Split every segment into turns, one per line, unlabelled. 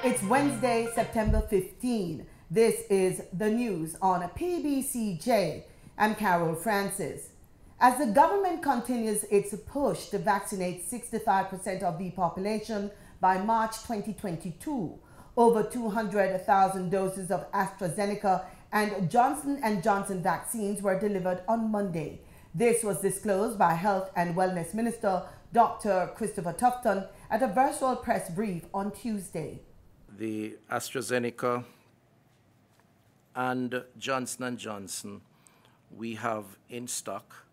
It's Wednesday, September 15. This is the news on PBCJ. I'm Carol Francis. As the government continues its push to vaccinate 65% of the population by March 2022, over 200,000 doses of AstraZeneca and Johnson & Johnson vaccines were delivered on Monday. This was disclosed by Health and Wellness Minister Dr. Christopher Tufton at a virtual press brief on Tuesday.
The AstraZeneca and Johnson & Johnson we have in stock,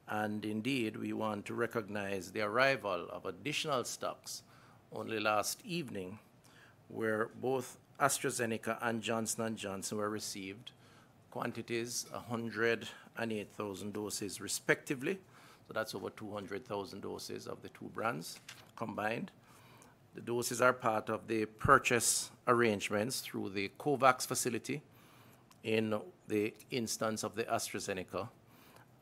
and indeed we want to recognize the arrival of additional stocks only last evening, where both AstraZeneca and Johnson & Johnson were received quantities 108,000 doses respectively. So that's over 200,000 doses of the two brands combined. The doses are part of the purchase arrangements through the COVAX facility in the instance of the AstraZeneca,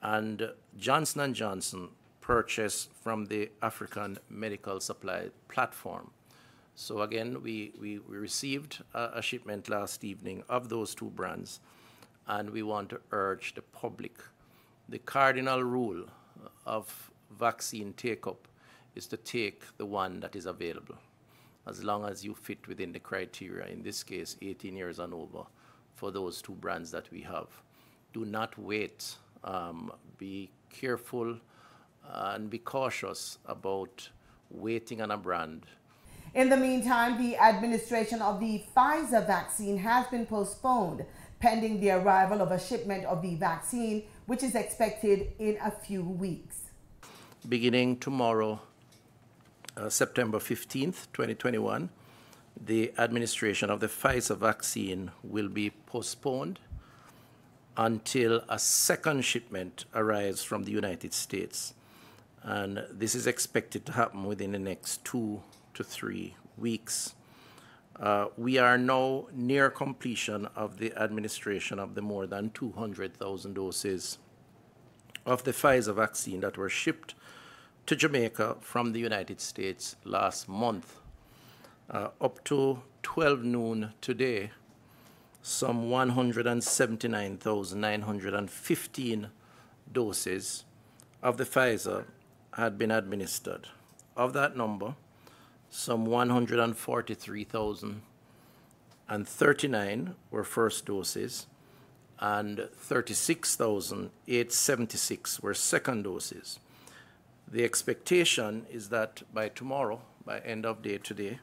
and Johnson & Johnson purchased from the African Medical Supply Platform. So again, we received a shipment last evening of those two brands, and we want to urge the public. The cardinal rule of vaccine take-up is to take the one that is available, as long as you fit within the criteria, in this case 18 years and over, for those two brands that we have. Do not wait. Be careful and be cautious about waiting on a brand.
In the meantime, the administration of the Pfizer vaccine has been postponed pending the arrival of a shipment of the vaccine, which is expected in a few weeks.
Beginning tomorrow, September 15th, 2021, the administration of the Pfizer vaccine will be postponed until a second shipment arrives from the United States. And this is expected to happen within the next 2 to 3 weeks. We are now near completion of the administration of the more than 200,000 doses of the Pfizer vaccine that were shipped to Jamaica from the United States last month. Up to 12 noon today, some 179,915 doses of the Pfizer had been administered. Of that number, some 143,039 were first doses, and 36,876 were second doses. The expectation is that by tomorrow, by end of day today,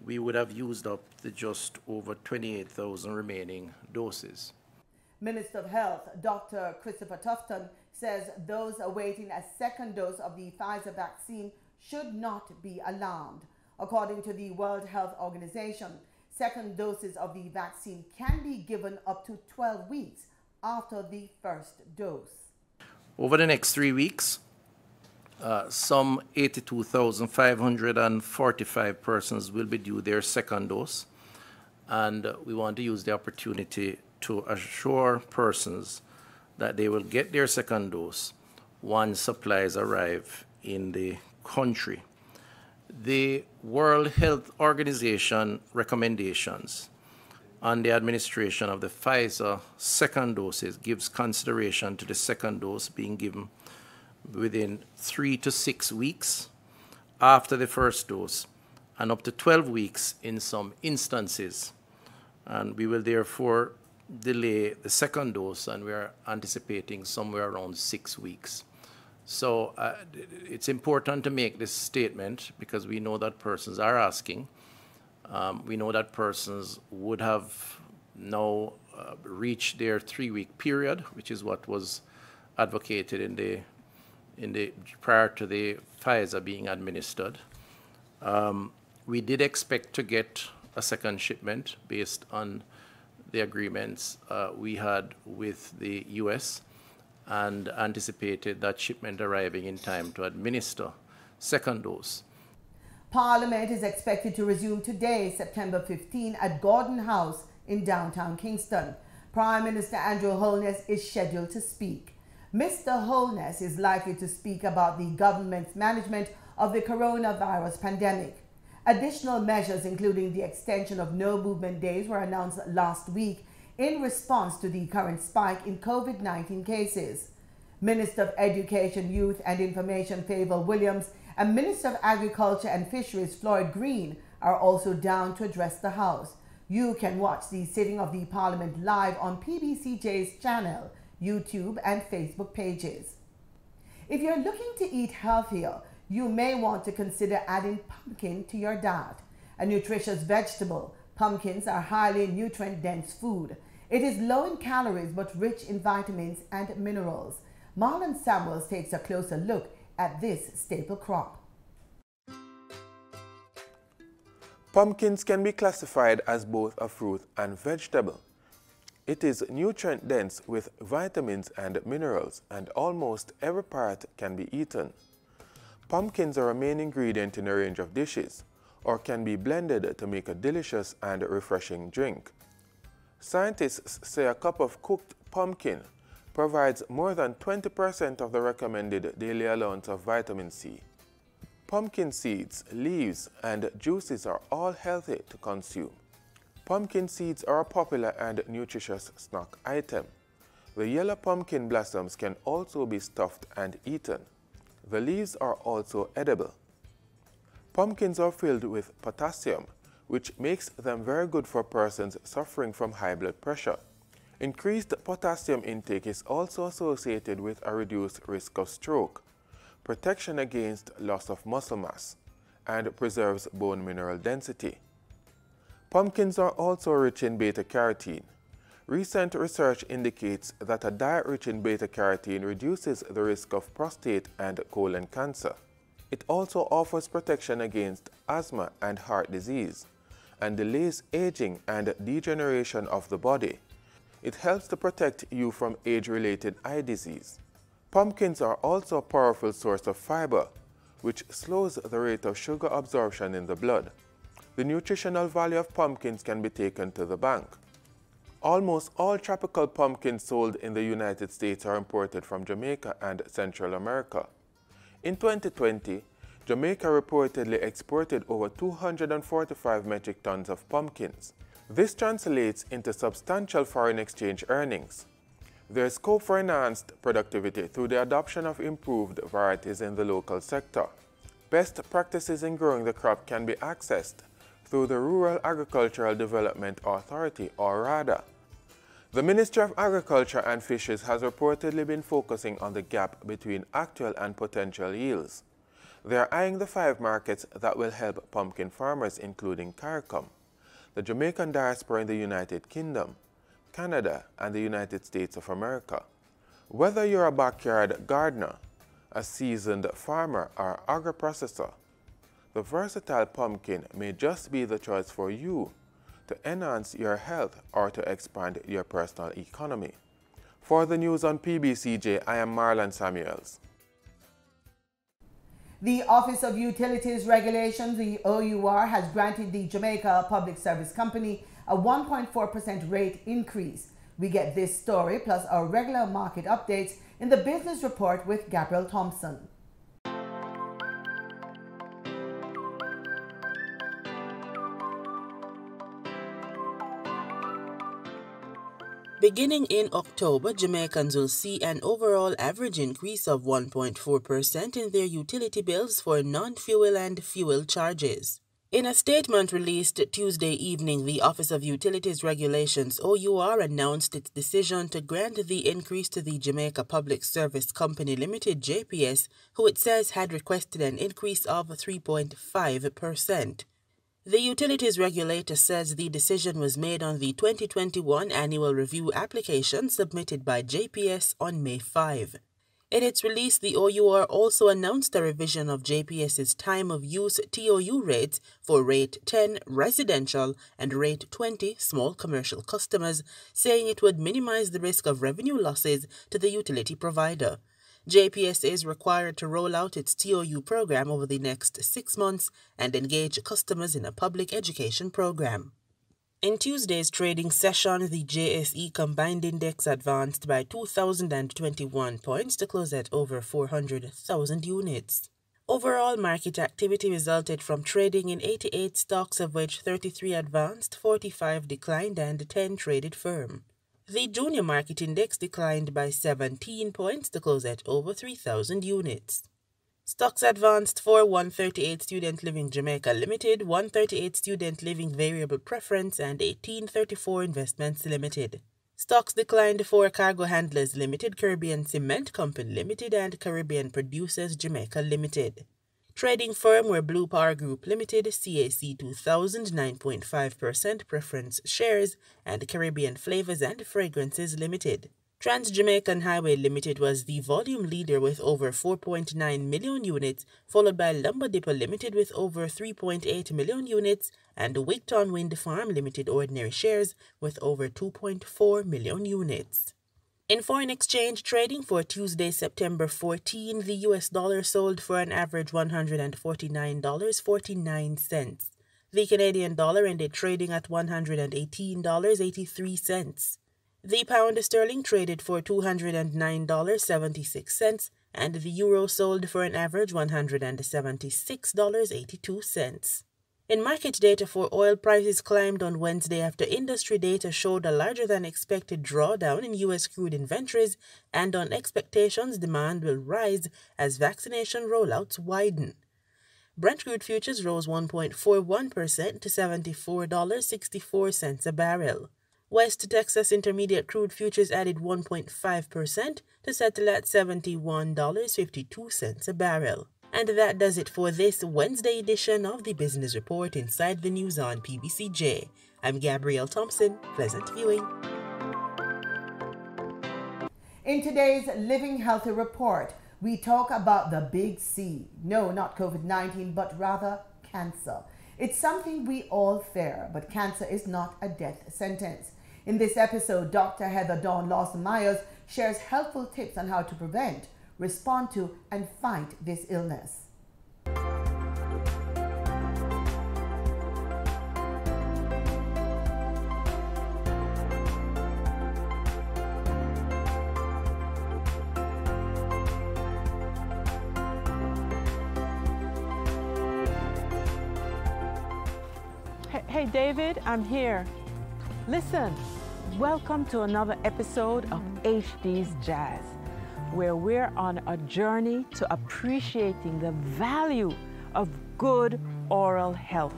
we would have used up the just over 28,000 remaining doses.
Minister of Health, Dr. Christopher Tufton, says those awaiting a second dose of the Pfizer vaccine should not be alarmed. According to the World Health Organization, second doses of the vaccine can be given up to 12 weeks after the first dose.
Over the next 3 weeks, some 82,545 persons will be due their second dose, and we want to use the opportunity to assure persons that they will get their second dose once supplies arrive in the country. The World Health Organization recommendations on the administration of the Pfizer second doses gives consideration to the second dose being given within 3 to 6 weeks after the first dose, and up to 12 weeks in some instances. And we will therefore delay the second dose, and we are anticipating somewhere around 6 weeks. So it's important to make this statement because we know that persons are asking. We know that persons would have now reached their 3-week period, which is what was advocated in the prior to the Pfizer being administered. We did expect to get a second shipment based on the agreements we had with the US, and anticipated that shipment arriving in time to administer second dose.
Parliament is expected to resume today, September 15, at Gordon House in downtown Kingston. Prime Minister Andrew Holness is scheduled to speak. Mr. Holness is likely to speak about the government's management of the coronavirus pandemic. Additional measures, including the extension of no movement days, were announced last week in response to the current spike in COVID-19 cases. Minister of Education, Youth and Information Favour Williams and Minister of Agriculture and Fisheries Floyd Green are also down to address the House. You can watch the sitting of the Parliament live on PBCJ's channel, YouTube and Facebook pages. If you're looking to eat healthier, you may want to consider adding pumpkin to your diet. A nutritious vegetable, pumpkins are highly nutrient-dense food. It is low in calories but rich in vitamins and minerals. Marlon Samuels takes a closer look at this staple crop.
Pumpkins can be classified as both a fruit and vegetable. It is nutrient-dense with vitamins and minerals, and almost every part can be eaten. Pumpkins are a main ingredient in a range of dishes, or can be blended to make a delicious and refreshing drink. Scientists say a cup of cooked pumpkin provides more than 20% of the recommended daily allowance of vitamin C. Pumpkin seeds, leaves, and juices are all healthy to consume. Pumpkin seeds are a popular and nutritious snack item. The yellow pumpkin blossoms can also be stuffed and eaten. The leaves are also edible. Pumpkins are filled with potassium, which makes them very good for persons suffering from high blood pressure. Increased potassium intake is also associated with a reduced risk of stroke, protection against loss of muscle mass, and preserves bone mineral density. Pumpkins are also rich in beta-carotene. Recent research indicates that a diet rich in beta-carotene reduces the risk of prostate and colon cancer. It also offers protection against asthma and heart disease, and delays aging and degeneration of the body. It helps to protect you from age-related eye disease. Pumpkins are also a powerful source of fiber, which slows the rate of sugar absorption in the blood. The nutritional value of pumpkins can be taken to the bank. Almost all tropical pumpkins sold in the United States are imported from Jamaica and Central America. In 2020, Jamaica reportedly exported over 245 metric tons of pumpkins. This translates into substantial foreign exchange earnings. There is scope for enhanced productivity through the adoption of improved varieties in the local sector. Best practices in growing the crop can be accessed through the Rural Agricultural Development Authority, or RADA. The Ministry of Agriculture and Fisheries has reportedly been focusing on the gap between actual and potential yields. They are eyeing the 5 markets that will help pumpkin farmers, including CARICOM, the Jamaican diaspora in the United Kingdom, Canada, and the United States of America. Whether you're a backyard gardener, a seasoned farmer, or agri-processor, the versatile pumpkin may just be the choice for you to enhance your health or to expand your personal economy. For the news on PBCJ, I am Marlon Samuels.
The Office of Utilities Regulations, the OUR, has granted the Jamaica Public Service Company a 1.4% rate increase. We get this story plus our regular market updates in the Business Report with Gabriel Thompson.
Beginning in October, Jamaicans will see an overall average increase of 1.4% in their utility bills for non-fuel and fuel charges. In a statement released Tuesday evening, the Office of Utilities Regulations, OUR, announced its decision to grant the increase to the Jamaica Public Service Company Limited, JPS, who it says had requested an increase of 3.5%. The utilities regulator says the decision was made on the 2021 annual review application submitted by JPS on May 5. In its release, the OUR also announced a revision of JPS's time of use TOU rates for Rate 10 residential and Rate 20 small commercial customers, saying it would minimize the risk of revenue losses to the utility provider. JPS is required to roll out its TOU program over the next 6 months and engage customers in a public education program. In Tuesday's trading session, the JSE Combined Index advanced by 2,021 points to close at over 400,000 units. Overall market activity resulted from trading in 88 stocks, of which 33 advanced, 45 declined, and 10 traded firm. The junior market index declined by 17 points to close at over 3,000 units. Stocks advanced for 138 Student Living Jamaica Limited, 138 Student Living Variable Preference, and 1834 Investments Limited. Stocks declined for Cargo Handlers Limited, Caribbean Cement Company Limited, and Caribbean Producers Jamaica Limited. Trading firm were Blue Power Group Limited, CAC 2000 9.5% preference shares, and Caribbean Flavors and Fragrances Limited. Trans-Jamaican Highway Limited was the volume leader with over 4.9 million units, followed by Lumber Depot Limited with over 3.8 million units, and Wigton Wind Farm Limited ordinary shares with over 2.4 million units. In foreign exchange trading for Tuesday, September 14, the US dollar sold for an average $149.49. The Canadian dollar ended trading at $118.83. The pound sterling traded for $209.76, and the euro sold for an average $176.82. In market data for oil, prices climbed on Wednesday after industry data showed a larger-than-expected drawdown in U.S. crude inventories, and on expectations demand will rise as vaccination rollouts widen. Brent crude futures rose 1.41% to $74.64 a barrel. West Texas Intermediate crude futures added 1.5% to settle at $71.52 a barrel. And that does it for this Wednesday edition of the Business Report Inside the News on PBCJ. I'm Gabrielle Thompson. Pleasant viewing.
In today's Living Healthy Report, we talk about the big C. No, not COVID-19, but rather cancer. It's something we all fear, but cancer is not a death sentence. In this episode, Dr. Heather Dawn Lawson-Myers shares helpful tips on how to prevent, respond to, and fight this illness.
Hey David, I'm here. Listen, welcome to another episode of HD's Jazz, where we're on a journey to appreciating the value of good oral health.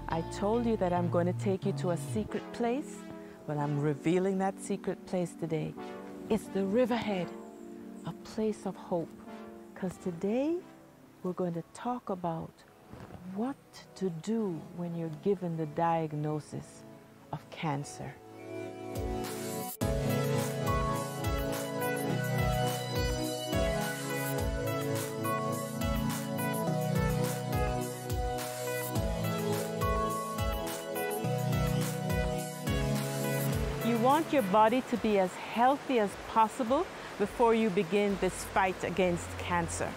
I told you that I'm going to take you to a secret place. Well, I'm revealing that secret place today. It's the Riverhead, a place of hope. Because today we're going to talk about what to do when you're given the diagnosis of cancer. You want your body to be as healthy as possible before you begin this fight against cancer.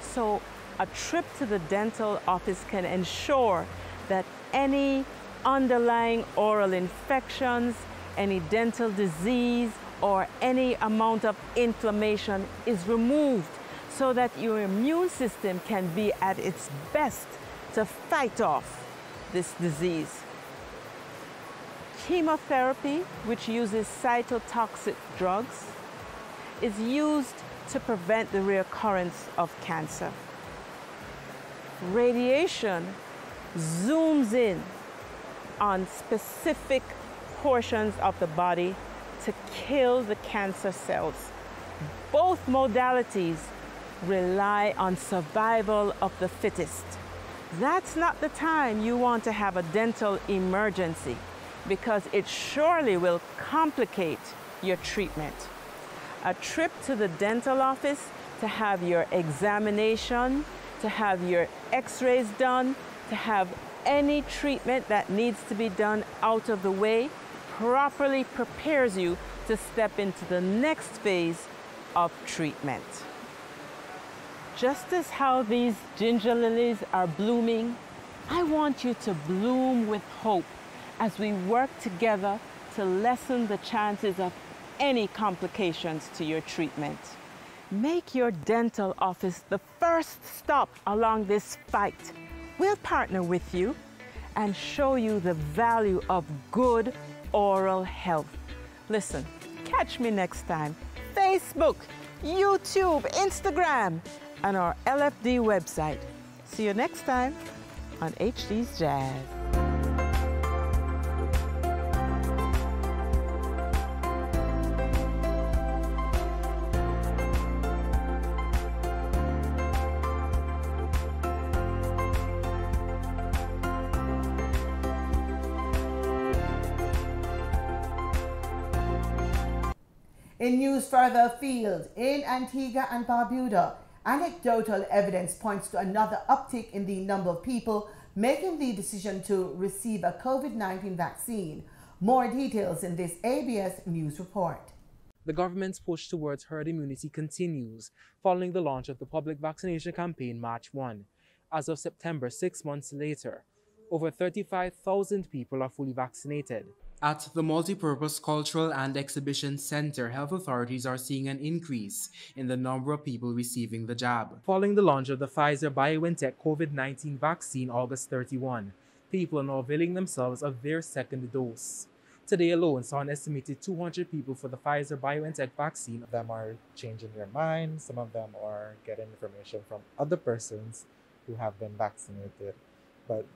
So a trip to the dental office can ensure that any underlying oral infections, any dental disease, or any amount of inflammation is removed so that your immune system can be at its best to fight off this disease. Chemotherapy, which uses cytotoxic drugs, is used to prevent the reoccurrence of cancer. Radiation zooms in on specific portions of the body to kill the cancer cells. Both modalities rely on survival of the fittest. That's not the time you want to have a dental emergency, because it surely will complicate your treatment. A trip to the dental office to have your examination, to have your x-rays done, to have any treatment that needs to be done out of the way, properly prepares you to step into the next phase of treatment. Just as how these ginger lilies are blooming, I want you to bloom with hope as we work together to lessen the chances of any complications to your treatment. Make your dental office the first stop along this fight. We'll partner with you and show you the value of good oral health. Listen, catch me next time. Facebook, YouTube, Instagram, and our LFD website. See you next time on HD's Jazz.
In news further afield, in Antigua and Barbuda, anecdotal evidence points to another uptick in the number of people making the decision to receive a COVID-19 vaccine. More details in this ABS news report.
The government's push towards herd immunity continues following the launch of the public vaccination campaign March 1. As of September, 6 months later, over 35,000 people are fully vaccinated. At the Multipurpose Cultural and Exhibition Center, health authorities are seeing an increase in the number of people receiving the jab. Following the launch of the Pfizer-BioNTech COVID-19 vaccine August 31, people are now availing themselves of their second dose. Today alone saw an estimated 200 people for the Pfizer-BioNTech vaccine.
Some of them are changing their minds, some of them are getting information from other persons who have been vaccinated. But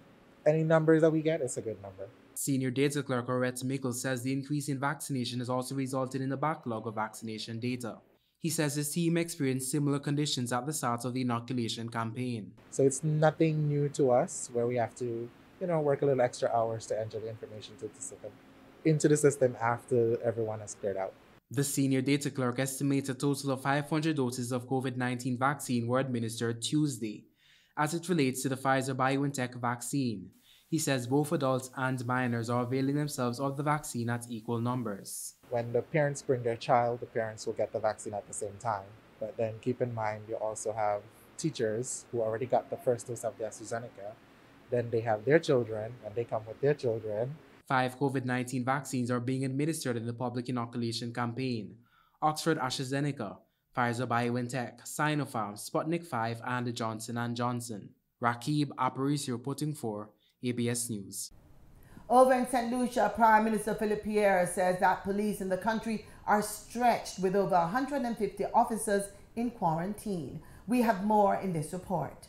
any numbers that we get, it's a good number.
Senior Data Clerk Orette Mickle says the increase in vaccination has also resulted in a backlog of vaccination data. He says his team experienced similar conditions at the start of the inoculation campaign.
So it's nothing new to us where we have to, work a little extra hours to enter the information into the system after everyone has cleared out.
The senior data clerk estimates a total of 500 doses of COVID-19 vaccine were administered Tuesday. As it relates to the Pfizer-BioNTech vaccine, he says both adults and minors are availing themselves of the vaccine at equal numbers.
When the parents bring their child, the parents will get the vaccine at the same time. But then keep in mind, you also have teachers who already got the first dose of the AstraZeneca. Then they have their children, and they come with their children.
5 COVID-19 vaccines are being administered in the public inoculation campaign: Oxford AstraZeneca, Pfizer-BioNTech, Sinopharm, Sputnik 5, and Johnson & Johnson. Rakib Aparicio reporting for ABS News.
Over in St. Lucia, Prime Minister Philip Pierre says that police in the country are stretched with over 150 officers in quarantine. We have more in this report.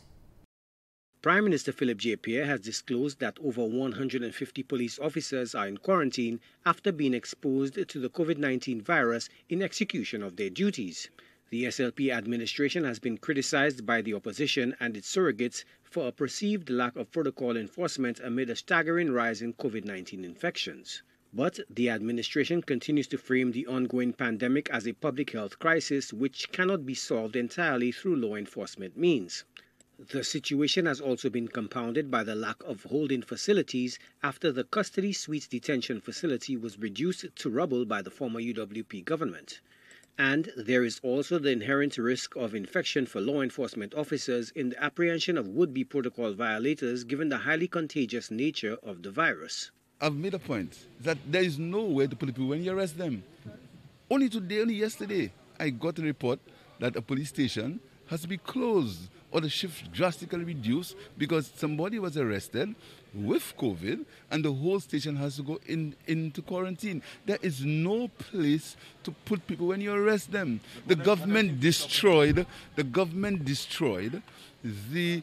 Prime Minister Philip J. Pierre has disclosed that over 150 police officers are in quarantine after being exposed to the COVID-19 virus in execution of their duties. The SLP administration has been criticized by the opposition and its surrogates for a perceived lack of protocol enforcement amid a staggering rise in COVID-19 infections. But the administration continues to frame the ongoing pandemic as a public health crisis which cannot be solved entirely through law enforcement means. The situation has also been compounded by the lack of holding facilities after the Custody Suites detention facility was reduced to rubble by the former UWP government. And there is also the inherent risk of infection for law enforcement officers in the apprehension of would-be protocol violators given the highly contagious nature of the virus.
I've made a point that there is no way to put people when you arrest them. Only yesterday, I got a report that a police station has to be closed or the shift drastically reduced because somebody was arrested with COVID and the whole station has to go into quarantine. There is no place to put people when you arrest them. The government destroyed the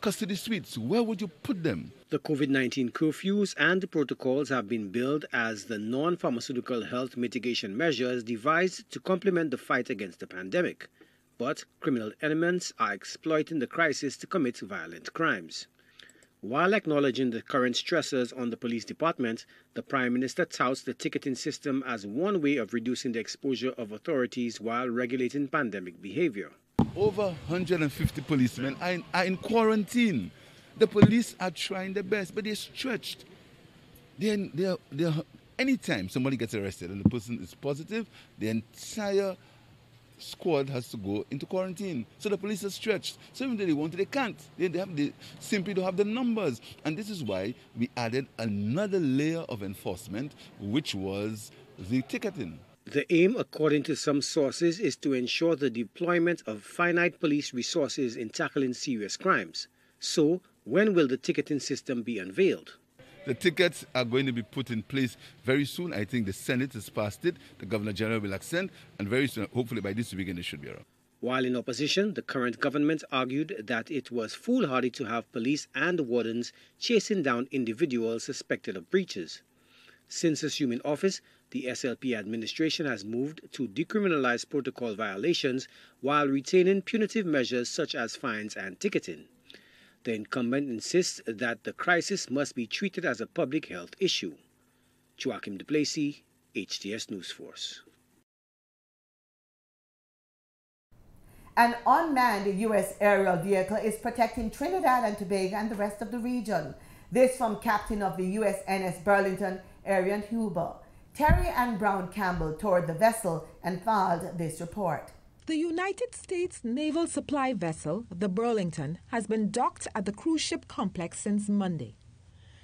custody suites. Where would you put them?
The COVID-19 curfews and protocols have been billed as the non-pharmaceutical health mitigation measures devised to complement the fight against the pandemic. But criminal elements are exploiting the crisis to commit violent crimes. While acknowledging the current stressors on the police department, the Prime Minister touts the ticketing system as one way of reducing the exposure of authorities while regulating pandemic behavior.
Over 150 policemen are in quarantine. The police are trying their best, but they're stretched. Anytime somebody gets arrested and the person is positive, the entire squad has to go into quarantine. So the police are stretched. So even though they want to, they can't. They simply don't have the numbers. And this is why we added another layer of enforcement, which was the ticketing.
The aim, according to some sources, is to ensure the deployment of finite police resources in tackling serious crimes. So, when will the ticketing system be unveiled?
The tickets are going to be put in place very soon. I think the Senate has passed it, the Governor General will accent, and very soon, hopefully by this weekend, it should be around.
While in opposition, the current government argued that it was foolhardy to have police and wardens chasing down individuals suspected of breaches. Since assuming office, the SLP administration has moved to decriminalize protocol violations while retaining punitive measures such as fines and ticketing. The incumbent insists that the crisis must be treated as a public health issue. Joachim Duplessis, HTS News Force.
An unmanned U.S. aerial vehicle is protecting Trinidad and Tobago and the rest of the region. This from Captain of the USNS Burlington, Arian Huber. Terry Ann Brown Campbell toured the vessel and filed this report.
The United States naval supply vessel, the Burlington, has been docked at the cruise ship complex since Monday.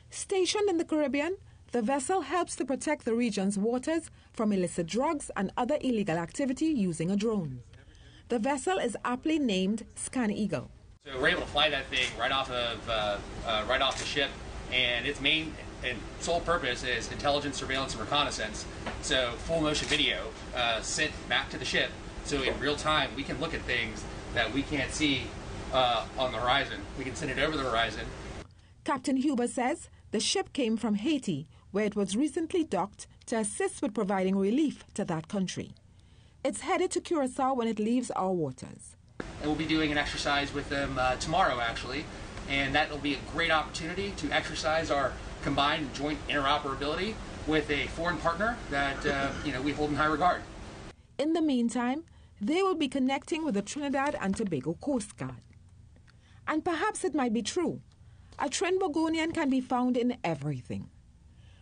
Stationed in the Caribbean, the vessel helps to protect the region's waters from illicit drugs and other illegal activity using a drone. The vessel is aptly named Scan Eagle.
So we're able to fly that thing right off the ship, and its main and sole purpose is intelligence, surveillance, and reconnaissance. So full motion video sent back to the ship. So in real time, we can look at things that we can't see on the horizon. We can send it over the horizon.
Captain Huber says the ship came from Haiti, where it was recently docked to assist with providing relief to that country. It's headed to Curacao when it leaves our waters.
And we'll be doing an exercise with them tomorrow, actually, and that will be a great opportunity to exercise our combined joint interoperability with a foreign partner that we hold in high regard.
In the meantime, they will be connecting with the Trinidad and Tobago Coast Guard. And perhaps it might be true. A Trinbagonian can be found in everything.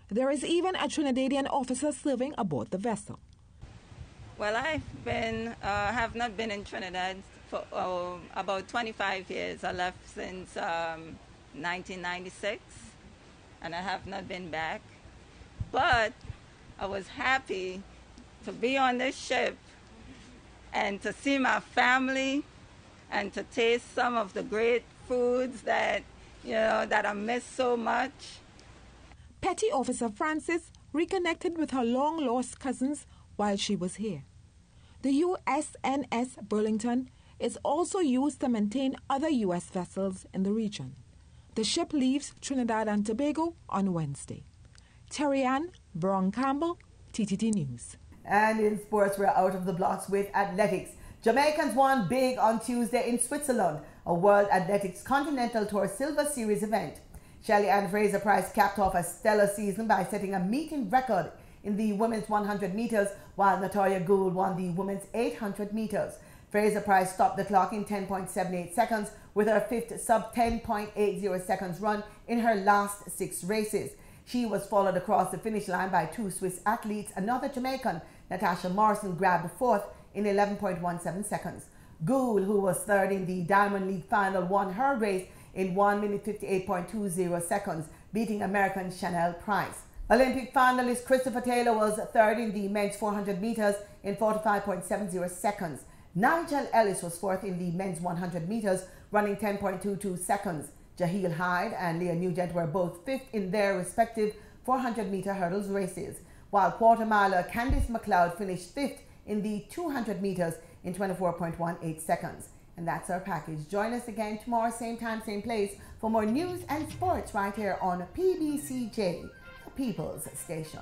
There is even a Trinidadian officer serving aboard the vessel.
Well, have not been in Trinidad for about 25 years. I left since 1996, and I have not been back. But I was happy to be on this ship and to see my family and to taste some of the great foods that I miss so much.
Petty Officer Francis reconnected with her long-lost cousins while she was here. The USNS Burlington is also used to maintain other U.S. vessels in the region. The ship leaves Trinidad and Tobago on Wednesday. Terry Ann Brown Campbell, TTT News.
And in sports, we're out of the blocks with athletics. Jamaicans won big on Tuesday in Switzerland, a World Athletics Continental Tour Silver Series event. Shelly Ann Fraser-Pryce capped off a stellar season by setting a meeting record in the women's 100 meters, while Natoya Gould won the women's 800 meters. Fraser-Pryce stopped the clock in 10.78 seconds with her fifth sub-10.80 seconds run in her last 6 races. She was followed across the finish line by 2 Swiss athletes. Another Jamaican, Natasha Morrison, grabbed fourth in 11.17 seconds. Gould, who was third in the Diamond League final, won her race in 1 minute 58.20 seconds, beating American Chanel Price. Olympic finalist Christopher Taylor was third in the men's 400 meters in 45.70 seconds. Nigel Ellis was fourth in the men's 100 meters, running 10.22 seconds. Jaheel Hyde and Leah Nugent were both fifth in their respective 400-meter hurdles races, while quarter-miler Candice McLeod finished fifth in the 200 meters in 24.18 seconds. And that's our package. Join us again tomorrow, same time, same place, for more news and sports right here on PBCJ, the People's Station.